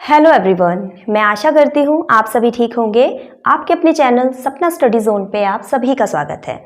Hello everyone, मैं आशा करती हूँ आप सभी ठीक होंगे। आपके अपने चैनल सपना स्टडी जोन पे आप सभी का स्वागत है।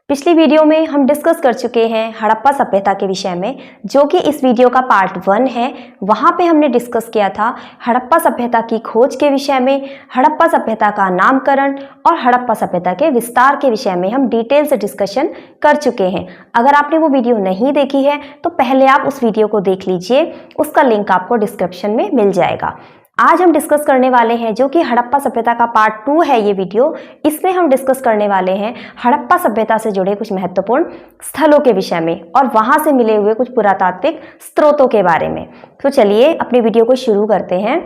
पिछली वीडियो में हम डिस्कस कर चुके हैं हड़प्पा सभ्यता के विषय में, जो कि इस वीडियो का पार्ट 1 है। वहाँ पे हमने डिस्कस किया था हड़प्पा सभ्यता की खोज के विषय में, हड़प्पा सभ्यता का नामकरण और हड़प्पा सभ्यता के विस्तार के विषय में हम डिटेल से डिस्कशन कर चुके हैं। अगर आपने वो वीडियो नहीं देखी है तो पहले आप उस वीडियो को देख लीजिए, उसका लिंक आपको डिस्क्रिप्शन में मिल जाएगा। आज हम डिस्कस करने वाले हैं जो कि हड़प्पा सभ्यता का पार्ट 2 है ये वीडियो। इसमें हम डिस्कस करने वाले हैं हड़प्पा सभ्यता से जुड़े कुछ महत्वपूर्ण स्थलों के विषय में और वहां से मिले हुए कुछ पुरातात्विक स्रोतों के बारे में। तो चलिए अपनी वीडियो को शुरू करते हैं।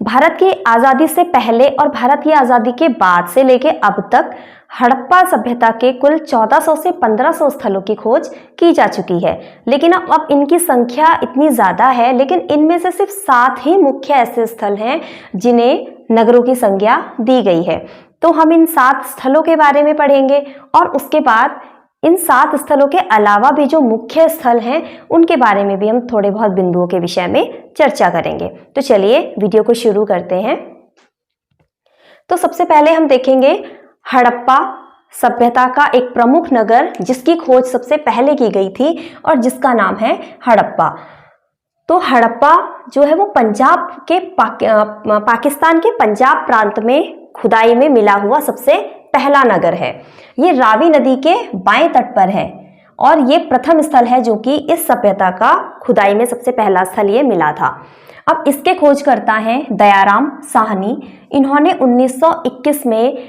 भारत की आज़ादी से पहले और भारत की आज़ादी के बाद से लेके अब तक हड़प्पा सभ्यता के कुल 1400 से 1500 स्थलों की खोज की जा चुकी है, लेकिन अब इनकी संख्या इतनी ज़्यादा है, लेकिन इनमें से सिर्फ 7 ही मुख्य ऐसे स्थल हैं जिन्हें नगरों की संज्ञा दी गई है। तो हम इन 7 स्थलों के बारे में पढ़ेंगे और उसके बाद इन 7 स्थलों के अलावा भी जो मुख्य स्थल हैं उनके बारे में भी हम थोड़े बहुत बिंदुओं के विषय में चर्चा करेंगे। तो चलिए वीडियो को शुरू करते हैं। तो सबसे पहले हम देखेंगे हड़प्पा सभ्यता का एक प्रमुख नगर जिसकी खोज सबसे पहले की गई थी और जिसका नाम है हड़प्पा। तो हड़प्पा जो है वो पंजाब के पाकिस्तान के पंजाब प्रांत में खुदाई में मिला हुआ सबसे पहला नगर है। ये रावी नदी के बाएं तट पर है और ये प्रथम स्थल है जो कि इस सभ्यता का खुदाई में सबसे पहला स्थल ये मिला था। अब इसके खोजकर्ता हैं दयाराम साहनी। इन्होंने 1921 में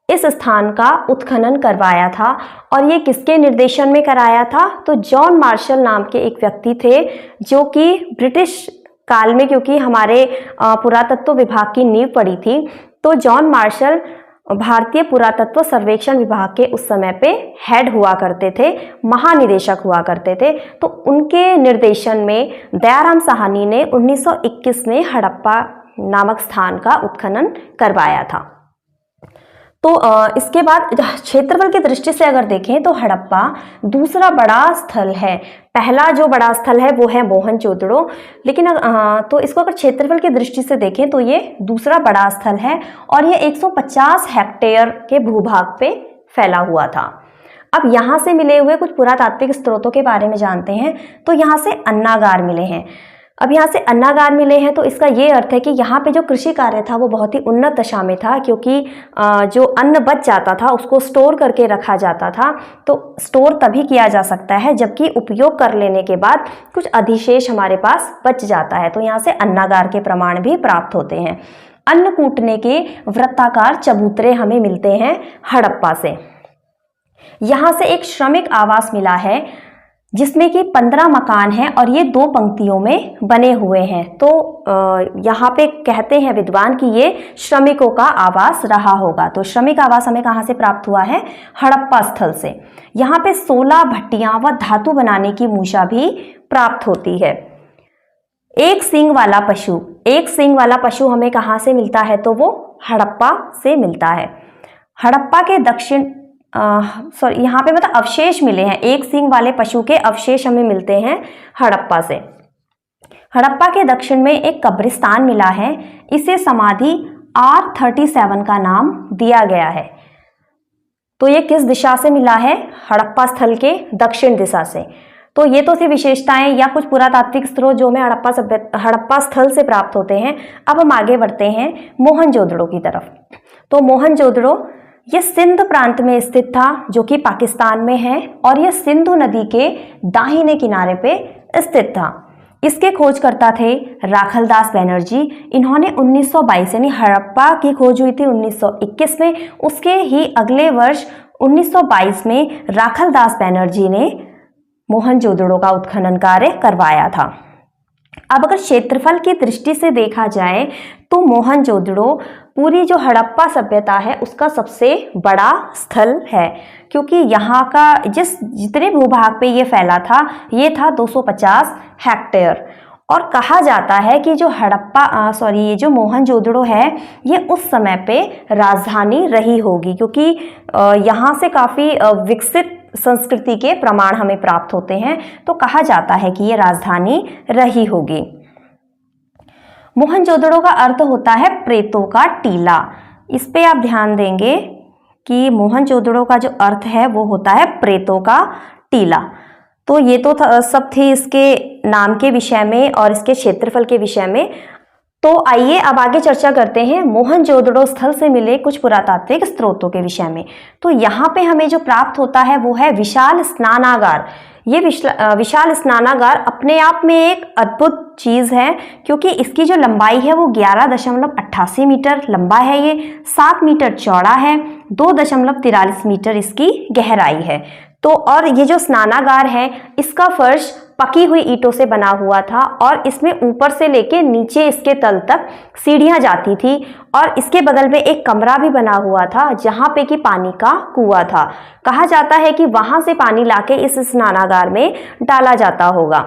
इस स्थान का उत्खनन करवाया था और ये किसके निर्देशन में कराया था? तो जॉन मार्शल नाम के एक व्यक्ति थे जो कि ब्रिटिश काल में, क्योंकि हमारे पुरातत्व विभाग की नींव पड़ी थी, तो जॉन मार्शल भारतीय पुरातत्व सर्वेक्षण विभाग के उस समय पे हेड हुआ करते थे, महानिदेशक हुआ करते थे। तो उनके निर्देशन में दयाराम साहनी ने 1921 में हड़प्पा नामक स्थान का उत्खनन करवाया था। तो इसके बाद क्षेत्रफल की दृष्टि से अगर देखें तो हड़प्पा दूसरा बड़ा स्थल है। पहला जो बड़ा स्थल है वो है मोहनजोदड़ो, लेकिन तो इसको अगर क्षेत्रफल की दृष्टि से देखें तो ये दूसरा बड़ा स्थल है और ये 150 हेक्टेयर के भूभाग पे फैला हुआ था। अब यहाँ से मिले हुए कुछ पुरातात्विक स्रोतों के बारे में जानते हैं। तो यहाँ से अन्नागार मिले हैं। अब यहाँ से अन्नागार मिले हैं तो इसका ये अर्थ है कि यहाँ पे जो कृषि कार्य था वो बहुत ही उन्नत दशा में था, क्योंकि जो अन्न बच जाता था उसको स्टोर करके रखा जाता था। तो स्टोर तभी किया जा सकता है जबकि उपयोग कर लेने के बाद कुछ अधिशेष हमारे पास बच जाता है। तो यहाँ से अन्नागार के प्रमाण भी प्राप्त होते हैं। अन्न कूटने के वृत्ताकार चबूतरे हमें मिलते हैं हड़प्पा से। यहाँ से एक श्रमिक आवास मिला है जिसमें कि 15 मकान हैं और ये 2 पंक्तियों में बने हुए हैं। तो यहाँ पे कहते हैं विद्वान कि ये श्रमिकों का आवास रहा होगा। तो श्रमिक आवास हमें कहाँ से प्राप्त हुआ है? हड़प्पा स्थल से। यहाँ पे 16 भट्टियां व धातु बनाने की मूषा भी प्राप्त होती है। एक सींग वाला पशु हमें कहाँ से मिलता है? तो वो हड़प्पा से मिलता है। हड़प्पा के दक्षिण यहाँ पे मतलब अवशेष मिले हैं, एक सींग वाले पशु के अवशेष हमें मिलते हैं हड़प्पा से। हड़प्पा के दक्षिण में एक कब्रिस्तान मिला है, इसे समाधि R37 का नाम दिया गया है। तो ये किस दिशा से मिला है? हड़प्पा स्थल के दक्षिण दिशा से। तो ये तो थी विशेषताएं या कुछ पुरातात्विक स्रोत जो हमें हड़प्पा स्थल से प्राप्त होते हैं। अब हम आगे बढ़ते हैं मोहनजोदड़ो की तरफ। तो मोहनजोदड़ो ये सिंध प्रांत में स्थित था जो कि पाकिस्तान में है और यह सिंधु नदी के दाहिने किनारे पे स्थित था। इसके खोजकर्ता थे राखलदास बनर्जी। इन्होंने 1922 यानी हड़प्पा की खोज हुई थी 1921 में, उसके ही अगले वर्ष 1922 में राखलदास बनर्जी ने मोहनजोदड़ो का उत्खनन कार्य करवाया था। अब अगर क्षेत्रफल की दृष्टि से देखा जाए तो मोहनजोदड़ो पूरी जो हड़प्पा सभ्यता है उसका सबसे बड़ा स्थल है, क्योंकि यहाँ का जितने भूभाग पे ये फैला था ये था 250 हेक्टेयर। और कहा जाता है कि जो ये जो मोहनजोदड़ो है ये उस समय पे राजधानी रही होगी, क्योंकि यहाँ से काफ़ी विकसित संस्कृति के प्रमाण हमें प्राप्त होते हैं। तो कहा जाता है कि ये राजधानी रही होगी। मोहनजोदड़ो का अर्थ होता है प्रेतों का टीला। इस पे आप ध्यान देंगे कि मोहनजोदड़ो का जो अर्थ है वो होता है प्रेतों का टीला। तो ये तो सब थी इसके नाम के विषय में और इसके क्षेत्रफल के विषय में। तो आइए अब आगे चर्चा करते हैं मोहनजोदड़ो स्थल से मिले कुछ पुरातात्विक स्रोतों के विषय में। तो यहाँ पे हमें जो प्राप्त होता है वो है विशाल स्नानागार। ये विशाल स्नानागार अपने आप में एक अद्भुत चीज़ है, क्योंकि इसकी जो लंबाई है वो 11.88 मीटर लंबा है, ये 7 मीटर चौड़ा है, 2.43 मीटर इसकी गहराई है। तो और ये जो स्नानागार है इसका फर्श पकी हुई ईंटों से बना हुआ था और इसमें ऊपर से लेके नीचे इसके तल तक सीढ़ियां जाती थी और इसके बगल में एक कमरा भी बना हुआ था जहां पे कि पानी का कुआं था। कहा जाता है कि वहां से पानी लाके इस स्नानागार में डाला जाता होगा।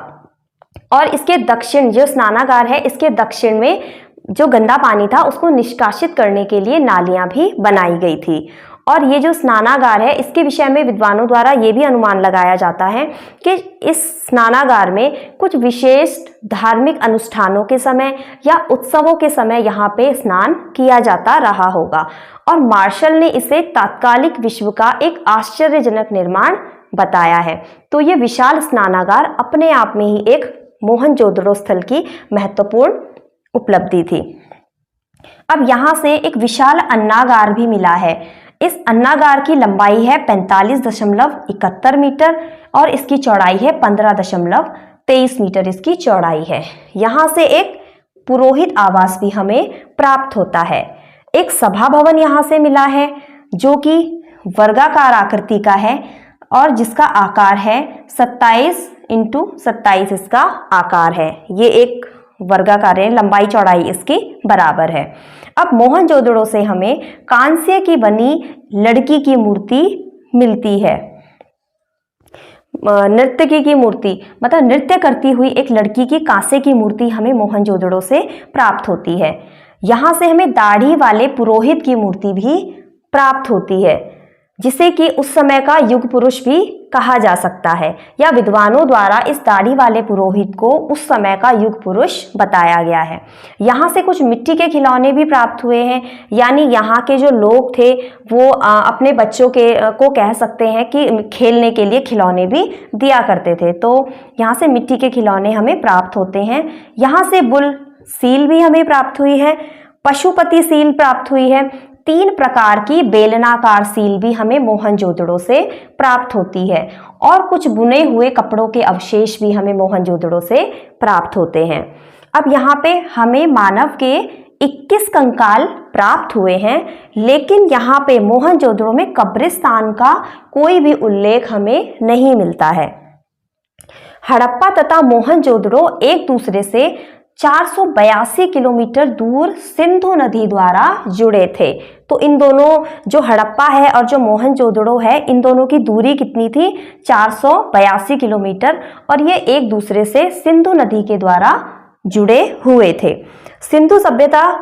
और इसके दक्षिण जो स्नानागार है इसके दक्षिण में जो गंदा पानी था उसको निष्कासित करने के लिए नालियां भी बनाई गई थी। और ये जो स्नानागार है इसके विषय में विद्वानों द्वारा ये भी अनुमान लगाया जाता है कि इस स्नानागार में कुछ विशेष धार्मिक अनुष्ठानों के समय या उत्सवों के समय यहाँ पे स्नान किया जाता रहा होगा। और मार्शल ने इसे तात्कालिक विश्व का एक आश्चर्यजनक निर्माण बताया है। तो ये विशाल स्नानागार अपने आप में ही एक मोहनजोदड़ो स्थल की महत्वपूर्ण उपलब्धि थी। अब यहाँ से एक विशाल अन्नागार भी मिला है। इस अन्नागार की लंबाई है 45.71 मीटर और इसकी चौड़ाई है 15.23 मीटर इसकी चौड़ाई है। यहाँ से एक पुरोहित आवास भी हमें प्राप्त होता है। एक सभा भवन यहाँ से मिला है जो कि वर्गाकार आकृति का है और जिसका आकार है 27x27 इसका आकार है। ये एक वर्गाकार है, लंबाई चौड़ाई इसकी बराबर है। अब मोहनजोदड़ो से हमें कांस्य की बनी लड़की की मूर्ति मिलती है। नर्तकी की मूर्ति मतलब नृत्य करती हुई एक लड़की की कांसे की मूर्ति हमें मोहनजोदड़ो से प्राप्त होती है। यहाँ से हमें दाढ़ी वाले पुरोहित की मूर्ति भी प्राप्त होती है जिसे कि उस समय का युग पुरुष भी कहा जा सकता है, या विद्वानों द्वारा इस दाढ़ी वाले पुरोहित को उस समय का युग पुरुष बताया गया है। यहाँ से कुछ मिट्टी के खिलौने भी प्राप्त हुए हैं, यानी यहाँ के जो लोग थे वो अपने बच्चों को कह सकते हैं कि खेलने के लिए खिलौने भी दिया करते थे। तो यहाँ से मिट्टी के खिलौने हमें प्राप्त होते हैं। यहाँ से बुल सील भी हमें प्राप्त हुई है, पशुपति सील प्राप्त हुई है, 3 प्रकार की बेलनाकार सील भी हमें मोहनजोदड़ो से प्राप्त होती है और कुछ बुने हुए कपड़ों के अवशेष भी हमें मोहनजोदड़ो से प्राप्त होते हैं। अब यहाँ पे हमें मानव के 21 कंकाल प्राप्त हुए हैं, लेकिन यहाँ पे मोहनजोदड़ो में कब्रिस्तान का कोई भी उल्लेख हमें नहीं मिलता है। हड़प्पा तथा मोहनजोदड़ो एक दूसरे से 482 किलोमीटर दूर सिंधु नदी द्वारा जुड़े थे। तो इन दोनों जो हड़प्पा है और जो मोहनजोदड़ो है इन दोनों की दूरी कितनी थी? 482 किलोमीटर, और ये एक दूसरे से सिंधु नदी के द्वारा जुड़े हुए थे। सिंधु सभ्यता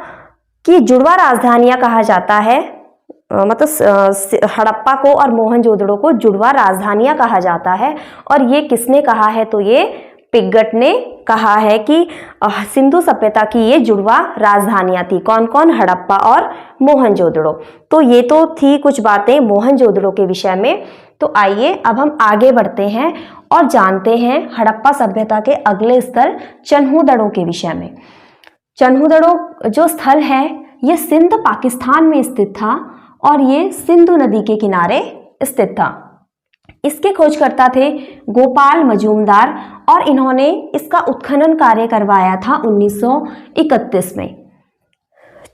की जुड़वा राजधानियां कहा जाता है, मतलब हड़प्पा को और मोहनजोदड़ो को जुड़वा राजधानियां कहा जाता है। और ये किसने कहा है? तो ये पिगट ने कहा है कि सिंधु सभ्यता की ये जुड़वा राजधानियां थी। कौन कौन? हड़प्पा और मोहनजोदड़ो। तो ये तो थी कुछ बातें मोहनजोदड़ो के विषय में। तो आइए अब हम आगे बढ़ते हैं और जानते हैं हड़प्पा सभ्यता के अगले स्तर चन्हुदड़ो के विषय में। चन्हुदड़ो जो स्थल है ये सिंध पाकिस्तान में स्थित था और ये सिंधु नदी के किनारे स्थित था। इसके खोजकर्ता थे गोपाल मजूमदार और इन्होंने इसका उत्खनन कार्य करवाया था 1931 में।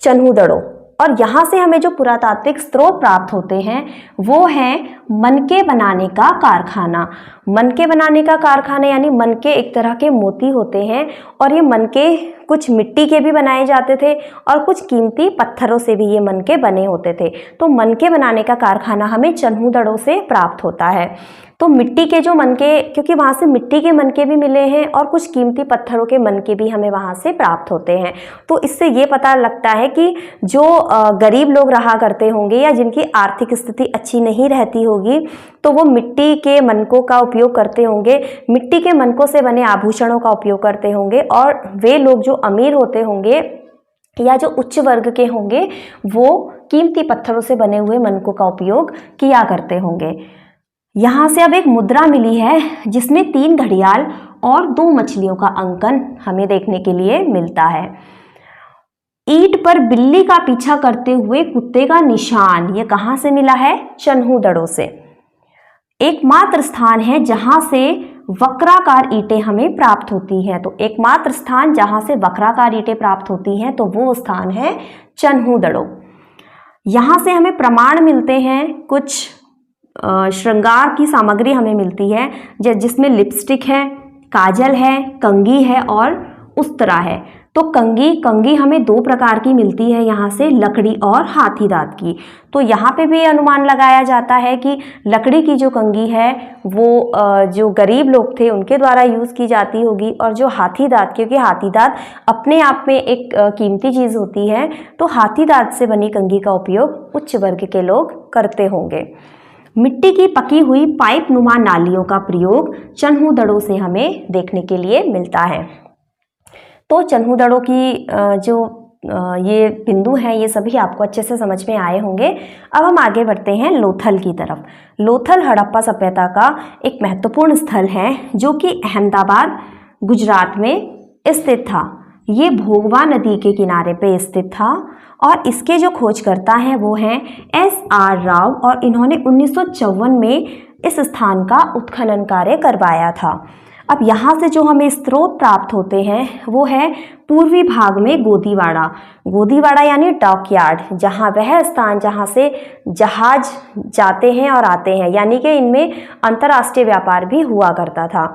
चन्हुदड़ो, और यहाँ से हमें जो पुरातात्विक स्रोत प्राप्त होते हैं वो हैं मनके बनाने का कारखाना। मनके बनाने का कारखाना यानी मनके एक तरह के मोती होते हैं और ये मनके कुछ मिट्टी के भी बनाए जाते थे और कुछ कीमती पत्थरों से भी ये मनके बने होते थे। तो मनके बनाने का कारखाना हमें चन्हुदड़ो से प्राप्त होता है। तो मिट्टी के जो मनके, क्योंकि वहाँ से मिट्टी के मनके भी मिले हैं और कुछ कीमती पत्थरों के मनके भी हमें वहाँ से प्राप्त होते हैं। तो इससे ये पता लगता है कि जो गरीब लोग रहा करते होंगे या जिनकी आर्थिक स्थिति अच्छी नहीं रहती होगी तो वो मिट्टी के मनकों का उपयोग उपयोग करते होंगे, मिट्टी के मनकों से बने आभूषणों का उपयोग करते होंगे, और वे लोग जो अमीर होते होंगे या जो उच्च वर्ग के होंगे वो कीमती पत्थरों से बने हुए मनकों का उपयोग किया करते होंगे। यहाँ से अब एक मुद्रा मिली है जिसमें 3 घड़ियाल और 2 मछलियों का अंकन हमें देखने के लिए मिलता है। ईंट पर बिल्ली का पीछा करते हुए कुत्ते का निशान, ये कहाँ से मिला है? चन्हूदड़ों से। एकमात्र स्थान है जहां से वक्राकार ईंटें हमें प्राप्त होती हैं, तो एकमात्र स्थान जहां से वक्राकार ईंटें प्राप्त होती हैं तो वो स्थान है चन्हूदड़ों। यहाँ से हमें प्रमाण मिलते हैं, कुछ श्रृंगार की सामग्री हमें मिलती है जिसमें लिपस्टिक है, काजल है, कंघी है और उस्तरा है। तो कंघी हमें 2 प्रकार की मिलती है यहाँ से, लकड़ी और हाथी दांत की। तो यहाँ पे भी अनुमान लगाया जाता है कि लकड़ी की जो कंघी है वो जो गरीब लोग थे उनके द्वारा यूज़ की जाती होगी, और जो हाथी दांत, क्योंकि हाथी दांत अपने आप में एक कीमती चीज़ होती है, तो हाथी दांत से बनी कंघी का उपयोग उच्च वर्ग के लोग करते होंगे। मिट्टी की पकी हुई पाइप नुमा नालियों का प्रयोग चन्हूदड़ों से हमें देखने के लिए मिलता है। तो चन्हूदड़ों की जो ये बिंदु हैं ये सभी आपको अच्छे से समझ में आए होंगे। अब हम आगे बढ़ते हैं लोथल की तरफ। लोथल हड़प्पा सभ्यता का एक महत्वपूर्ण स्थल है जो कि अहमदाबाद, गुजरात में स्थित था। ये भोगवा नदी के किनारे पे स्थित था और इसके जो खोजकर्ता हैं वो हैं SR राव, और इन्होंने 1954 में इस स्थान का उत्खनन कार्य करवाया था। अब यहाँ से जो हमें स्रोत प्राप्त होते हैं वो है पूर्वी भाग में गोदीवाड़ा यानी डॉकयार्ड, जहाँ वह स्थान जहाँ से जहाज जाते हैं और आते हैं, यानी कि इनमें अंतर्राष्ट्रीय व्यापार भी हुआ करता था।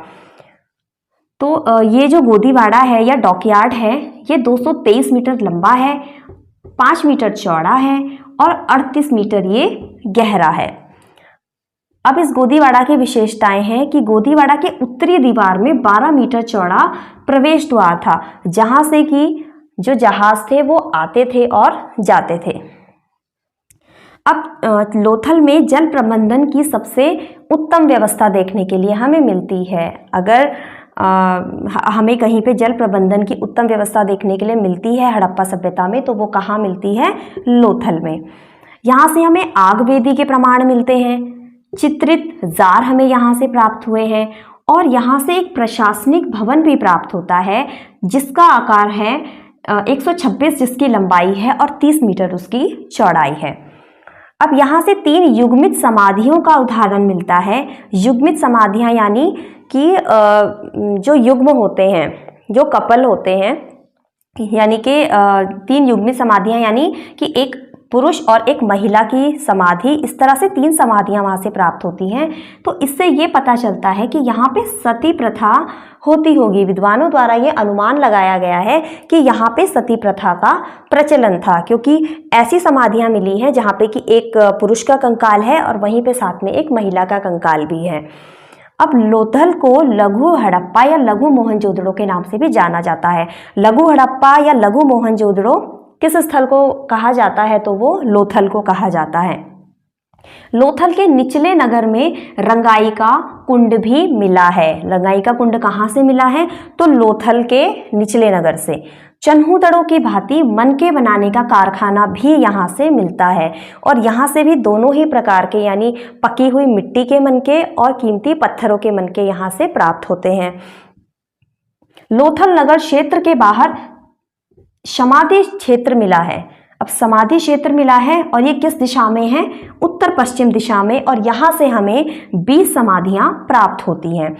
तो ये जो गोदीवाड़ा है या डॉकयार्ड है ये 223 मीटर लंबा है, 5 मीटर चौड़ा है और 38 मीटर ये गहरा है। अब इस गोदीवाड़ा की विशेषताएं हैं कि गोदीवाड़ा के उत्तरी दीवार में 12 मीटर चौड़ा प्रवेश द्वार था, जहां से कि जो जहाज थे वो आते थे और जाते थे। अब लोथल में जल प्रबंधन की सबसे उत्तम व्यवस्था देखने के लिए हमें मिलती है। अगर हमें कहीं पे जल प्रबंधन की उत्तम व्यवस्था देखने के लिए मिलती है हड़प्पा सभ्यता में, तो वो कहाँ मिलती है? लोथल में। यहाँ से हमें आग वेदी के प्रमाण मिलते हैं, चित्रित जार हमें यहाँ से प्राप्त हुए हैं, और यहाँ से एक प्रशासनिक भवन भी प्राप्त होता है जिसका आकार है 126, जिसकी लंबाई है और 30 मीटर उसकी चौड़ाई है। अब यहाँ से 3 युग्मित समाधियों का उदाहरण मिलता है। युग्मित समाधियाँ यानी कि जो युग्म होते हैं, जो कपल होते हैं, यानी कि 3 युग्मित समाधियाँ यानी कि एक पुरुष और एक महिला की समाधि, इस तरह से 3 समाधियाँ वहाँ से प्राप्त होती हैं। तो इससे ये पता चलता है कि यहाँ पे सती प्रथा होती होगी। विद्वानों द्वारा ये अनुमान लगाया गया है कि यहाँ पे सती प्रथा का प्रचलन था, क्योंकि ऐसी समाधियाँ मिली हैं जहाँ पे कि एक पुरुष का कंकाल है और वहीं पे साथ में एक महिला का कंकाल भी है। अब लोथल को लघु हड़प्पा या लघु मोहनजोदड़ो के नाम से भी जाना जाता है। लघु हड़प्पा या लघु मोहनजोदड़ो किस स्थल को कहा जाता है? तो वो लोथल को कहा जाता है। लोथल के निचले नगर में रंगाई का कुंड भी मिला है। रंगाई का कुंड कहाँ से मिला है? तो लोथल के निचले नगर से। चन्हूदड़ों की भांति मनके बनाने का कारखाना भी यहाँ से मिलता है, और यहाँ से भी दोनों ही प्रकार के यानी पकी हुई मिट्टी के मनके और कीमती पत्थरों के मनके यहाँ से प्राप्त होते हैं। लोथल नगर क्षेत्र के बाहर समाधि क्षेत्र मिला है। अब समाधि क्षेत्र मिला है और ये किस दिशा में है? उत्तर पश्चिम दिशा में, और यहाँ से हमें 20 समाधियाँ प्राप्त होती हैं।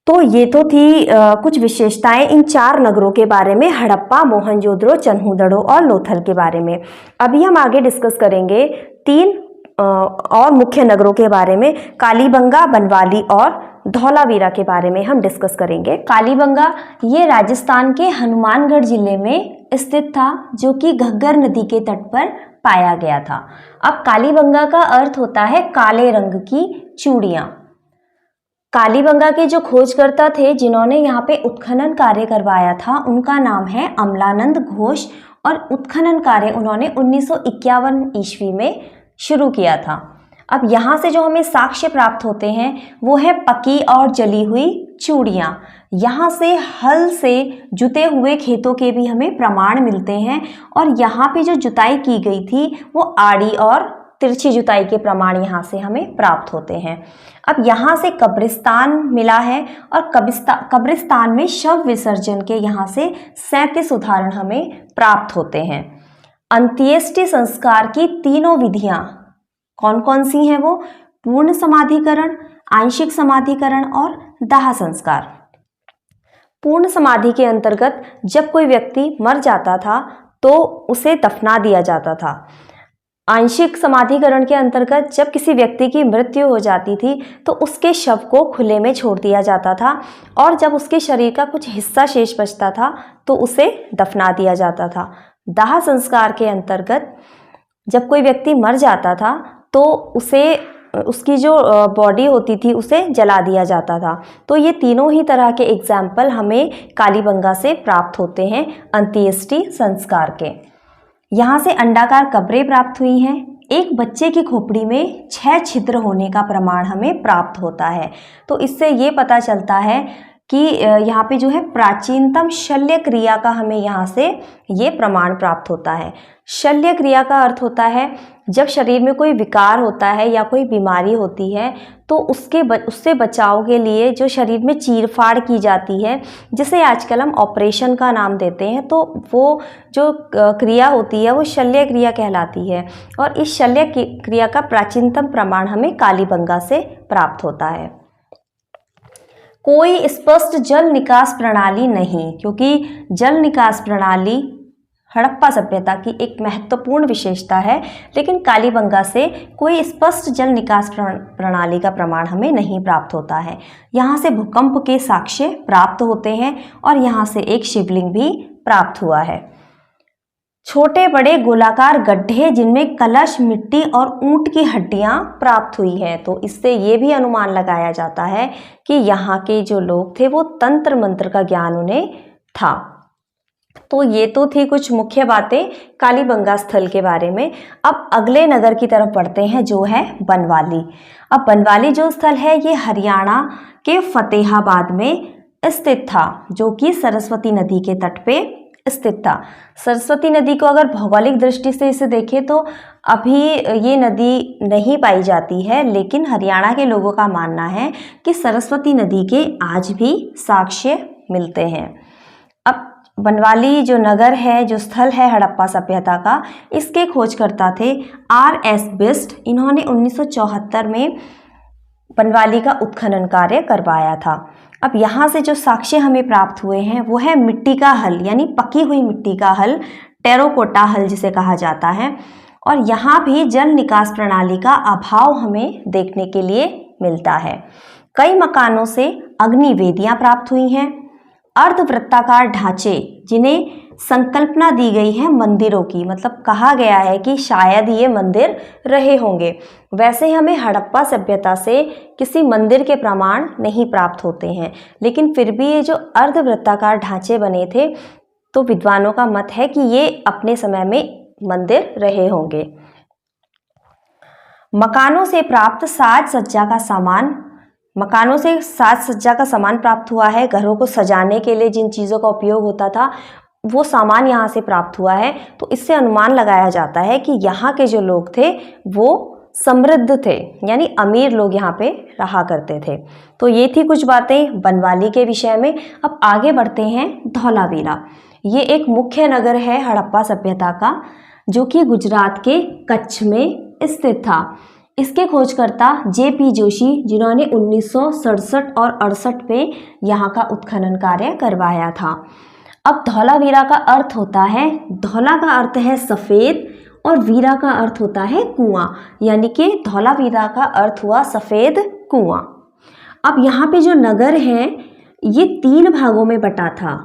तो ये तो थी कुछ विशेषताएं इन 4 नगरों के बारे में, हड़प्पा, मोहनजोदड़ो, चन्हूदड़ो और लोथल के बारे में। अभी हम आगे डिस्कस करेंगे 3 और मुख्य नगरों के बारे में। कालीबंगा, बनवाली और धौलावीरा के बारे में हम डिस्कस करेंगे। कालीबंगा ये राजस्थान के हनुमानगढ़ जिले में स्थित था, जो कि घग्गर नदी के तट पर पाया गया था। अब कालीबंगा का अर्थ होता है काले रंग की चूड़ियाँ। कालीबंगा के जो खोजकर्ता थे जिन्होंने यहाँ पे उत्खनन कार्य करवाया था, उनका नाम है अमलानंद घोष, और उत्खनन कार्य उन्होंने 1951 ईस्वी में शुरू किया था। अब यहाँ से जो हमें साक्ष्य प्राप्त होते हैं वो है पकी और जली हुई चूड़ियाँ। यहाँ से हल से जुते हुए खेतों के भी हमें प्रमाण मिलते हैं और यहाँ पे जो जुताई की गई थी वो आड़ी और तिरछी जुताई के प्रमाण यहाँ से हमें प्राप्त होते हैं। अब यहाँ से कब्रिस्तान मिला है और कब्रिस्तान में शव विसर्जन के यहाँ से 37 उदाहरण हमें प्राप्त होते हैं। अंत्येष्टि संस्कार की तीनों विधियाँ कौन कौन सी हैं? वो पूर्ण समाधिकरण, आंशिक समाधिकरण और दाह संस्कार। पूर्ण समाधि के अंतर्गत जब कोई व्यक्ति मर जाता था तो उसे दफना दिया जाता था। आंशिक समाधिकरण के अंतर्गत जब किसी व्यक्ति की मृत्यु हो जाती थी तो उसके शव को खुले में छोड़ दिया जाता था और जब उसके शरीर का कुछ हिस्सा शेष बचता था तो उसे दफना दिया जाता था। दाह संस्कार के अंतर्गत जब कोई व्यक्ति मर जाता था तो उसकी जो बॉडी होती थी उसे जला दिया जाता था। तो ये तीनों ही तरह के एग्जाम्पल हमें कालीबंगा से प्राप्त होते हैं अंत्येष्टि संस्कार के। यहाँ से अंडाकार कब्रें प्राप्त हुई हैं। एक बच्चे की खोपड़ी में 6 छिद्र होने का प्रमाण हमें प्राप्त होता है। तो इससे ये पता चलता है कि यहाँ पे जो है प्राचीनतम शल्य क्रिया का हमें यहाँ से ये प्रमाण प्राप्त होता है। शल्य क्रिया का अर्थ होता है जब शरीर में कोई विकार होता है या कोई बीमारी होती है तो उससे बचाव के लिए जो शरीर में चीरफाड़ की जाती है, जिसे आजकल हम ऑपरेशन का नाम देते हैं, तो वो जो क्रिया होती है वो शल्य क्रिया कहलाती है। और इस शल्य क्रिया का प्राचीनतम प्रमाण हमें कालीबंगा से प्राप्त होता है। कोई स्पष्ट जल निकास प्रणाली नहीं, क्योंकि जल निकास प्रणाली हड़प्पा सभ्यता की एक महत्वपूर्ण विशेषता है, लेकिन कालीबंगा से कोई स्पष्ट जल निकास प्रणाली का प्रमाण हमें नहीं प्राप्त होता है। यहाँ से भूकंप के साक्ष्य प्राप्त होते हैं और यहाँ से एक शिवलिंग भी प्राप्त हुआ है। छोटे बड़े गोलाकार गड्ढे जिनमें कलश, मिट्टी और ऊंट की हड्डियां प्राप्त हुई हैं। तो इससे ये भी अनुमान लगाया जाता है कि यहाँ के जो लोग थे वो तंत्र मंत्र का ज्ञान उन्हें था। तो ये तो थी कुछ मुख्य बातें कालीबंगा स्थल के बारे में। अब अगले नगर की तरफ बढ़ते हैं जो है बनवाली। अब बनवाली जो स्थल है ये हरियाणा के फतेहाबाद में स्थित था, जो कि सरस्वती नदी के तट पे स्थित था। सरस्वती नदी को अगर भौगोलिक दृष्टि से इसे देखें तो अभी ये नदी नहीं पाई जाती है, लेकिन हरियाणा के लोगों का मानना है कि सरस्वती नदी के आज भी साक्ष्य मिलते हैं। अब बनवाली जो नगर है, जो स्थल है हड़प्पा सभ्यता का, इसके खोजकर्ता थे R.S. बिस्ट। इन्होंने 1974 में बनवाली का उत्खनन कार्य करवाया था। अब यहाँ से जो साक्ष्य हमें प्राप्त हुए हैं वो है मिट्टी का हल, यानी पकी हुई मिट्टी का हल, टेराकोटा हल जिसे कहा जाता है। और यहाँ भी जल निकास प्रणाली का अभाव हमें देखने के लिए मिलता है। कई मकानों से अग्नि वेदियाँ प्राप्त हुई हैं। अर्धवृत्ताकार ढांचे जिन्हें संकल्पना दी गई है मंदिरों की, मतलब कहा गया है कि शायद ये मंदिर रहे होंगे। वैसे ही हमें हड़प्पा सभ्यता से किसी मंदिर के प्रमाण नहीं प्राप्त होते हैं, लेकिन फिर भी ये जो अर्धवृत्ताकार ढांचे बने थे तो विद्वानों का मत है कि ये अपने समय में मंदिर रहे होंगे। मकानों से प्राप्त साज सज्जा का सामान, मकानों से साज सज्जा का सामान प्राप्त हुआ है। घरों को सजाने के लिए जिन चीज़ों का उपयोग होता था वो सामान यहाँ से प्राप्त हुआ है। तो इससे अनुमान लगाया जाता है कि यहाँ के जो लोग थे वो समृद्ध थे, यानी अमीर लोग यहाँ पे रहा करते थे। तो ये थी कुछ बातें बनवाली के विषय में। अब आगे बढ़ते हैं धौलावीरा। ये एक मुख्य नगर है हड़प्पा सभ्यता का, जो कि गुजरात के कच्छ में स्थित था। इसके खोजकर्ता J.P. जोशी, जिन्होंने 1967 और 68 में यहाँ का उत्खनन कार्य करवाया था। अब धौलावीरा का अर्थ होता है, धौला का अर्थ है सफ़ेद और वीरा का अर्थ होता है कुआं, यानी कि धौलावीरा का अर्थ हुआ सफ़ेद कुआं। अब यहाँ पे जो नगर है ये 3 भागों में बटा था।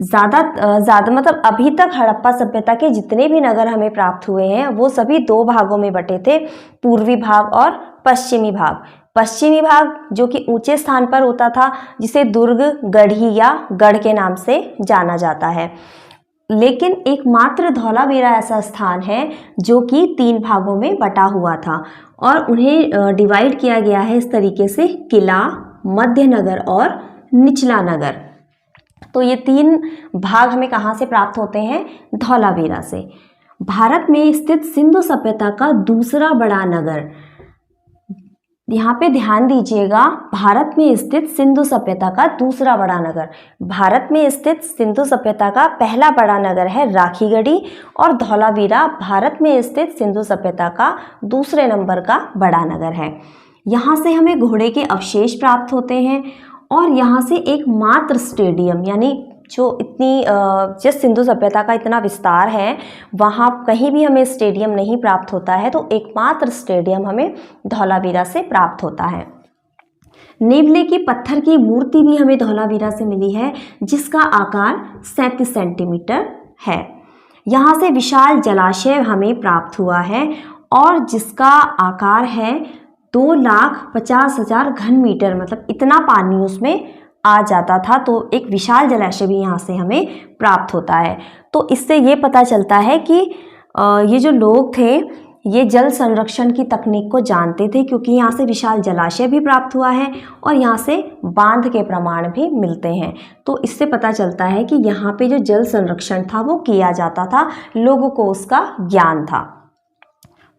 ज़्यादा मतलब अभी तक हड़प्पा सभ्यता के जितने भी नगर हमें प्राप्त हुए हैं वो सभी 2 भागों में बटे थे, पूर्वी भाग और पश्चिमी भाग। पश्चिमी भाग जो कि ऊंचे स्थान पर होता था, जिसे दुर्ग, गढ़ी या गढ़ के नाम से जाना जाता है। लेकिन एकमात्र धौलावीरा ऐसा स्थान है जो कि 3 भागों में बटा हुआ था और उन्हें डिवाइड किया गया है इस तरीके से, किला, मध्य नगर और निचला नगर। तो ये 3 भाग हमें कहाँ से प्राप्त होते हैं? धौलावीरा से। भारत में स्थित सिंधु सभ्यता का दूसरा बड़ा नगर, यहाँ पे ध्यान दीजिएगा, भारत में स्थित सिंधु सभ्यता का दूसरा बड़ा नगर। भारत में स्थित सिंधु सभ्यता का पहला बड़ा नगर है राखीगढ़ी और धौलावीरा भारत में स्थित सिंधु सभ्यता का दूसरे नंबर का बड़ा नगर है। यहाँ से हमें घोड़े के अवशेष प्राप्त होते हैं और यहाँ से एकमात्र स्टेडियम, यानी जो इतनी जिस सिंधु सभ्यता का इतना विस्तार है वहाँ कहीं भी हमें स्टेडियम नहीं प्राप्त होता है, तो एकमात्र स्टेडियम हमें धौलावीरा से प्राप्त होता है। नेवले की पत्थर की मूर्ति भी हमें धौलावीरा से मिली है जिसका आकार 37 सेंटीमीटर है। यहाँ से विशाल जलाशय हमें प्राप्त हुआ है और जिसका आकार है 2,50,000 घन मीटर, मतलब इतना पानी उसमें आ जाता था। तो एक विशाल जलाशय भी यहाँ से हमें प्राप्त होता है। तो इससे ये पता चलता है कि ये जो लोग थे ये जल संरक्षण की तकनीक को जानते थे, क्योंकि यहाँ से विशाल जलाशय भी प्राप्त हुआ है और यहाँ से बांध के प्रमाण भी मिलते हैं। तो इससे पता चलता है कि यहाँ पे जो जल संरक्षण था वो किया जाता था, लोगों को उसका ज्ञान था।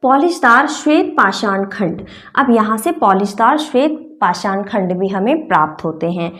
पॉलिशदार श्वेत पाषाण खंड, अब यहाँ से पॉलिशदार श्वेत पाषाण खंड भी हमें प्राप्त होते हैं।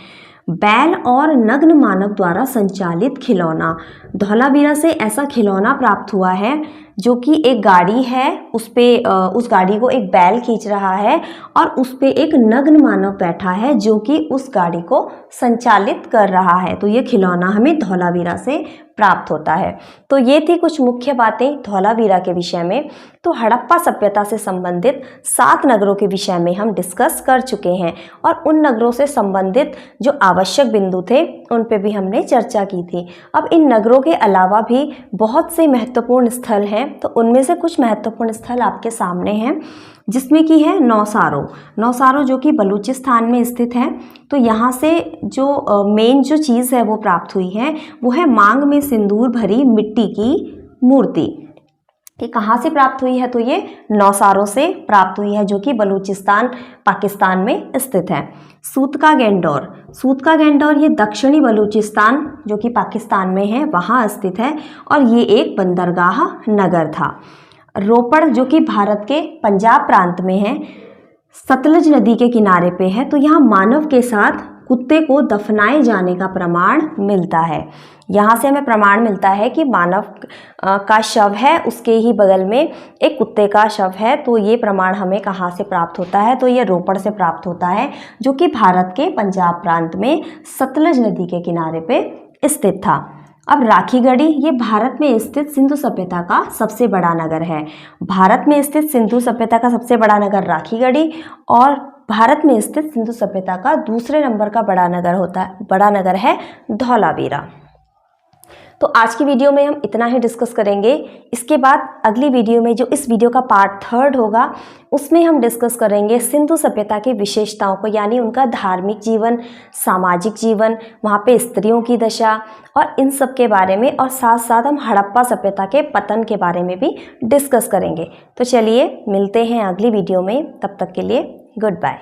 बैल और नग्न मानव द्वारा संचालित खिलौना, धौलावीरा से ऐसा खिलौना प्राप्त हुआ है जो कि एक गाड़ी है, उस गाड़ी को एक बैल खींच रहा है और उस पे एक नग्न मानव बैठा है जो कि उस गाड़ी को संचालित कर रहा है। तो ये खिलौना हमें धौलावीरा से प्राप्त होता है। तो ये थी कुछ मुख्य बातें धौलावीरा के विषय में। तो हड़प्पा सभ्यता से संबंधित 7 नगरों के विषय में हम डिस्कस कर चुके हैं और उन नगरों से संबंधित जो आवश्यक बिंदु थे उन पे भी हमने चर्चा की थी। अब इन नगरों के अलावा भी बहुत से महत्वपूर्ण स्थल हैं, तो उनमें से कुछ महत्वपूर्ण स्थल आपके सामने हैं, जिसमें कि है नौसारो। नौसारो जो कि बलूचिस्तान में स्थित है। तो यहाँ से जो मेन जो चीज़ है वो प्राप्त हुई है वो है मांग में सिंदूर भरी मिट्टी की मूर्ति। ये कहाँ से प्राप्त हुई है? तो ये नौसारो से प्राप्त हुई है जो कि बलूचिस्तान पाकिस्तान में स्थित है। सूतका गैंडोर, सूतका गैंडोर ये दक्षिणी बलूचिस्तान जो कि पाकिस्तान में है वहाँ स्थित है और ये एक बंदरगाह नगर था। रोपड़ जो कि भारत के पंजाब प्रांत में है, सतलज नदी के किनारे पे है। तो यहाँ मानव के साथ कुत्ते को दफनाए जाने का प्रमाण मिलता है। यहाँ से हमें प्रमाण मिलता है कि मानव का शव है, उसके ही बगल में एक कुत्ते का शव है। तो ये प्रमाण हमें कहाँ से प्राप्त होता है? तो ये रोपड़ से प्राप्त होता है जो कि भारत के पंजाब प्रांत में सतलज नदी के किनारे पे स्थित था। अब राखीगढ़ी ये भारत में स्थित सिंधु सभ्यता का सबसे बड़ा नगर है। भारत में स्थित सिंधु सभ्यता का सबसे बड़ा नगर राखीगढ़ी और भारत में स्थित सिंधु सभ्यता का दूसरे नंबर का बड़ा नगर है धौलावीरा। तो आज की वीडियो में हम इतना ही डिस्कस करेंगे। इसके बाद अगली वीडियो में जो इस वीडियो का पार्ट 3 होगा उसमें हम डिस्कस करेंगे सिंधु सभ्यता की विशेषताओं को, यानी उनका धार्मिक जीवन, सामाजिक जीवन, वहाँ पे स्त्रियों की दशा और इन सब के बारे में, और साथ साथ हम हड़प्पा सभ्यता के पतन के बारे में भी डिस्कस करेंगे। तो चलिए मिलते हैं अगली वीडियो में, तब तक के लिए गुड बाय।